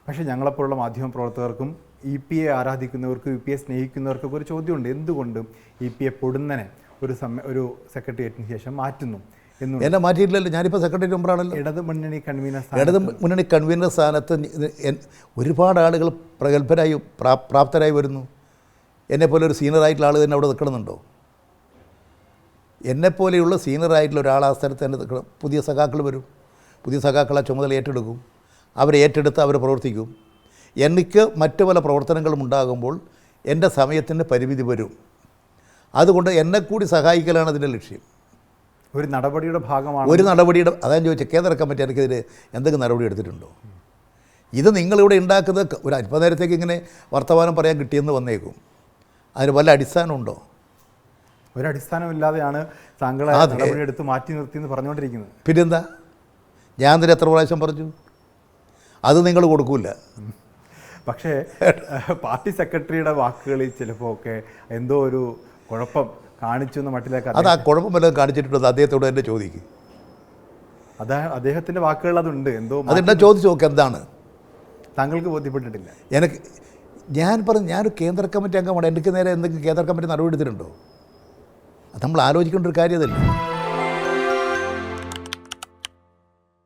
പക്ഷേ ഞങ്ങളെപ്പോലുള്ള മാധ്യമപ്രവർത്തകർക്കും EPA ആരാധിക്കുന്നവർക്കും EPA സ്നേഹിക്കുന്നവർക്കൊക്കെ ഒരു ചോദ്യമുണ്ട്, എന്തുകൊണ്ട് EPA പൊടുന്നനെ ഒരു സെക്രട്ടേറിയറ്റിന് ശേഷം മാറ്റുന്നു എന്നു. എന്നെ മാറ്റിയിട്ടില്ലല്ലോ, ഞാനിപ്പോൾ സെക്രട്ടറി മെമ്പറാണല്ലോ. ഇടത് മുന്നണി കൺവീനർ സ്ഥാനത്ത് ഒരുപാട് ആളുകൾ പ്രഗത്ഭരായി പ്രാപ്തരായി വരുന്നു. എന്നെപ്പോലെ ഒരു സീനിയറായിട്ടുള്ള ആൾ തന്നെ അവിടെ നിൽക്കണമെന്നുണ്ടോ? എന്നെപ്പോലെയുള്ള സീനിയറായിട്ടുള്ള ഒരാൾ ആ സ്ഥലത്ത് തന്നെ നിൽക്കണം. പുതിയ സഖാക്കൾ വരും, പുതിയ സഖാക്കൾ ആ ചുമതല ഏറ്റെടുക്കും, അവരെ ഏറ്റെടുത്ത് അവർ പ്രവർത്തിക്കും. എനിക്ക് മറ്റു പല പ്രവർത്തനങ്ങളും ഉണ്ടാകുമ്പോൾ എൻ്റെ സമയത്തിൻ്റെ പരിമിതി വരും. അതുകൊണ്ട് എന്നെ കൂടി സഹായിക്കലാണ് അതിൻ്റെ ലക്ഷ്യം. ഒരു നടപടിയുടെ ഭാഗമാണ്. ഒരു നടപടിയുടെ അതാണ് ചോദിച്ചത്, കേന്ദ്ര കമ്മിറ്റി എനിക്കെതിരെ എന്തെങ്കിലും നടപടി എടുത്തിട്ടുണ്ടോ? ഇത് നിങ്ങളിവിടെ ഉണ്ടാക്കുന്നത് ഒരു അല്പനേരത്തേക്ക് ഇങ്ങനെ വർത്തമാനം പറയാൻ കിട്ടിയെന്ന് വന്നേക്കും. അതിന് വല്ല അടിസ്ഥാനമുണ്ടോ? ഒരടിസ്ഥാനമില്ലാതെയാണ് താങ്കളെ നടപടി എടുത്ത് മാറ്റി നിർത്തിയെന്ന് പറഞ്ഞുകൊണ്ടിരിക്കുന്നത്. പിന്നെന്താ, ഞാൻ തന്നെ എത്ര പ്രാവശ്യം പറഞ്ഞു? അത് നിങ്ങൾ കൊടുക്കൂല. പക്ഷേ പാർട്ടി സെക്രട്ടറിയുടെ വാക്കുകളിൽ ചിലപ്പോൾ ഒക്കെ എന്തോ ഒരു കുഴപ്പം കാണിച്ചു എന്ന മട്ടിലേക്ക്. അത് ആ കുഴപ്പം വല്ലതും കാണിച്ചിട്ടുണ്ടോ അദ്ദേഹത്തോട് തന്നെ ചോദിക്കും. അദ്ദേഹത്തിൻ്റെ വാക്കുകൾ അതുണ്ട്, എന്തോ അതെന്താ ചോദിച്ചു നോക്ക്, എന്താണ് താങ്കൾക്ക് ബോധ്യപ്പെട്ടിട്ടില്ല? ഞാൻ പറഞ്ഞു, ഞാനൊരു കേന്ദ്ര കമ്മിറ്റി അംഗമാണ്, എനിക്ക് നേരെ എന്തെങ്കിലും കേന്ദ്ര കമ്മിറ്റി നടപടി എടുത്തിട്ടുണ്ടോ? അത് നമ്മൾ ആലോചിക്കേണ്ട ഒരു കാര്യം തന്നെ.